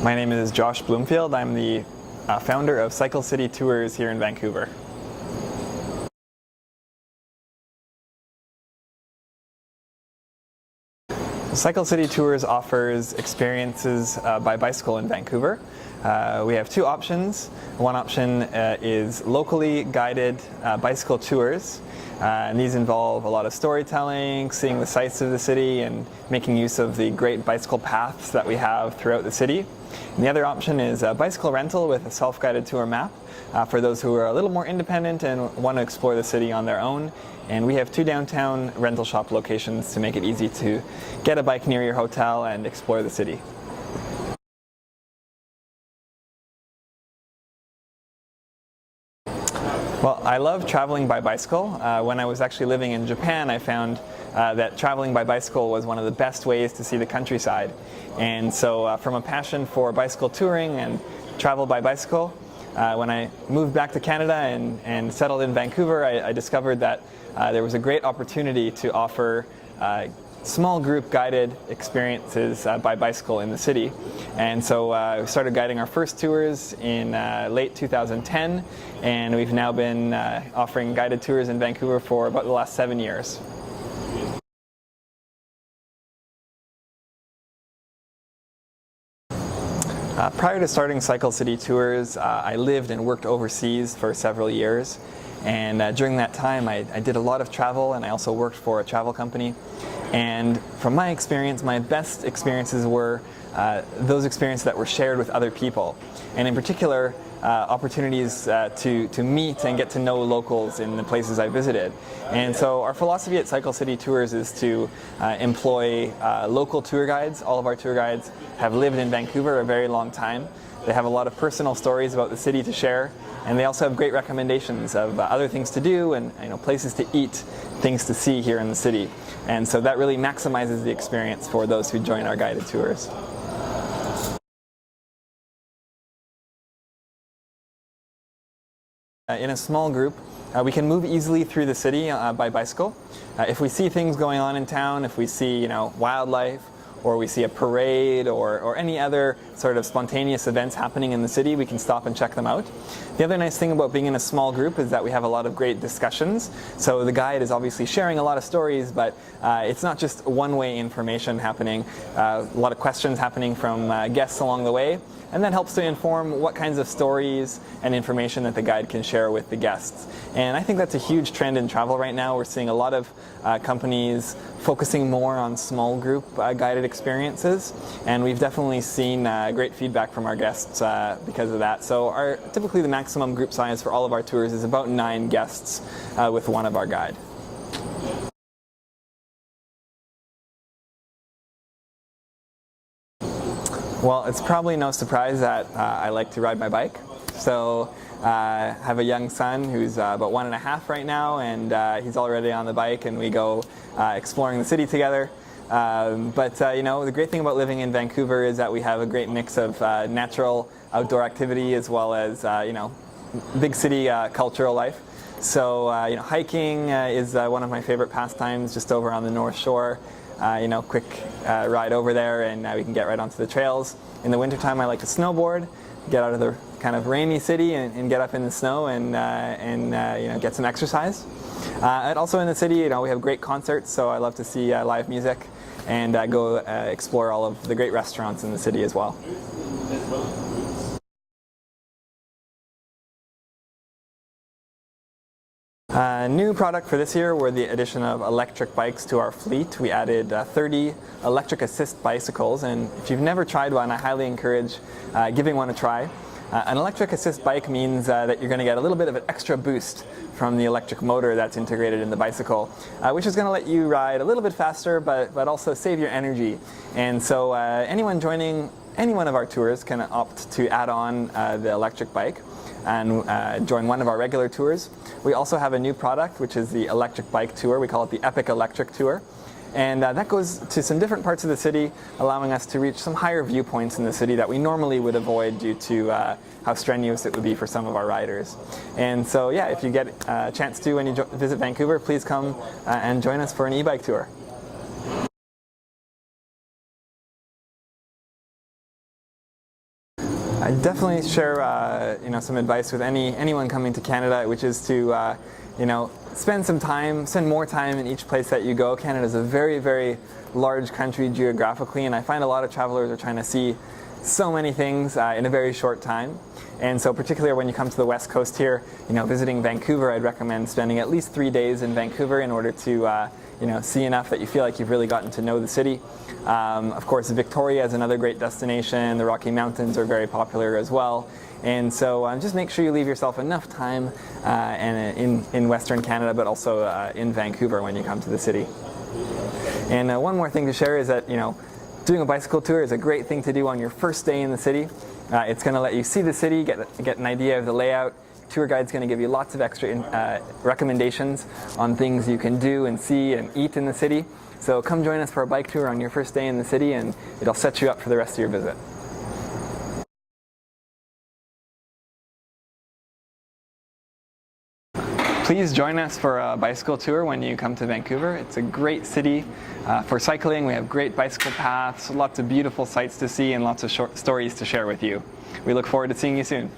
My name is Josh Bloomfield. I'm the founder of Cycle City Tours here in Vancouver. Cycle City Tours offers experiences by bicycle in Vancouver. We have two options. One option is locally guided bicycle tours. And these involve a lot of storytelling, seeing the sights of the city, and making use of the great bicycle paths that we have throughout the city. And the other option is a bicycle rental with a self-guided tour map for those who are a little more independent and want to explore the city on their own. And we have two downtown rental shop locations to make it easy to get a bike near your hotel and explore the city. Well, I love traveling by bicycle. When I was actually living in Japan, I found that traveling by bicycle was one of the best ways to see the countryside. And so from a passion for bicycle touring and travel by bicycle, when I moved back to Canada and settled in Vancouver, I discovered that there was a great opportunity to offer small group guided experiences by bicycle in the city. And so we started guiding our first tours in late 2010, and we've now been offering guided tours in Vancouver for about the last 7 years. Prior to starting Cycle City Tours, I lived and worked overseas for several years. And during that time, I did a lot of travel, and I also worked for a travel company. And from my experience, my best experiences were those experiences that were shared with other people. And in particular, opportunities to meet and get to know locals in the places I visited. And so our philosophy at Cycle City Tours is to employ local tour guides. All of our tour guides have lived in Vancouver a very long time. They have a lot of personal stories about the city to share, and they also have great recommendations of other things to do and places to eat, things to see here in the city. And so that really maximizes the experience for those who join our guided tours. In a small group, we can move easily through the city by bicycle. If we see things going on in town, if we see wildlife, or we see a parade or any other sort of spontaneous events happening in the city, we can stop and check them out. The other nice thing about being in a small group is that we have a lot of great discussions. So the guide is obviously sharing a lot of stories, but it's not just one-way information happening. A lot of questions happening from guests along the way. And that helps to inform what kinds of stories and information that the guide can share with the guests. And I think that's a huge trend in travel right now. We're seeing a lot of companies focusing more on small group guided experiences. And we've definitely seen great feedback from our guests because of that. So typically the maximum group size for all of our tours is about 9 guests with one of our guide. Well, it's probably no surprise that I like to ride my bike. So I have a young son who's about 1.5 right now, and he's already on the bike, and we go exploring the city together. But the great thing about living in Vancouver is that we have a great mix of natural outdoor activity as well as big city cultural life. So hiking is one of my favorite pastimes just over on the North Shore. Quick ride over there, and we can get right onto the trails. In the wintertime, I like to snowboard, get out of the kind of rainy city and get up in the snow and get some exercise. And also in the city, we have great concerts, so I love to see live music and go explore all of the great restaurants in the city as well. New product for this year were the addition of electric bikes to our fleet. We added 30 electric assist bicycles, and if you've never tried one, I highly encourage giving one a try. An electric assist bike means that you're going to get a little bit of an extra boost from the electric motor that's integrated in the bicycle, which is going to let you ride a little bit faster but also save your energy. And so anyone joining any one of our tours can opt to add on the electric bike and join one of our regular tours. We also have a new product, which is the electric bike tour. We call it the Epic Electric Tour. And that goes to some different parts of the city, allowing us to reach some higher viewpoints in the city that we normally would avoid due to how strenuous it would be for some of our riders. And so yeah, if you get a chance to when you visit Vancouver, please come and join us for an e-bike tour. I definitely share some advice with anyone coming to Canada, which is to spend more time in each place that you go. Canada is a very, very large country geographically, and I find a lot of travelers are trying to see so many things in a very short time. And so particularly when you come to the West Coast here, visiting Vancouver, I'd recommend spending at least 3 days in Vancouver in order to see enough that you feel like you've really gotten to know the city. Of course, Victoria is another great destination. The Rocky Mountains are very popular as well. And so just make sure you leave yourself enough time in Western Canada, but also in Vancouver when you come to the city. And one more thing to share is that, doing a bicycle tour is a great thing to do on your first day in the city. It's going to let you see the city, get an idea of the layout. Tour guide's going to give you lots of extra recommendations on things you can do and see and eat in the city. So come join us for a bike tour on your first day in the city, and it'll set you up for the rest of your visit. Please join us for a bicycle tour when you come to Vancouver. It's a great city for cycling. We have great bicycle paths, lots of beautiful sights to see, and lots of short stories to share with you. We look forward to seeing you soon.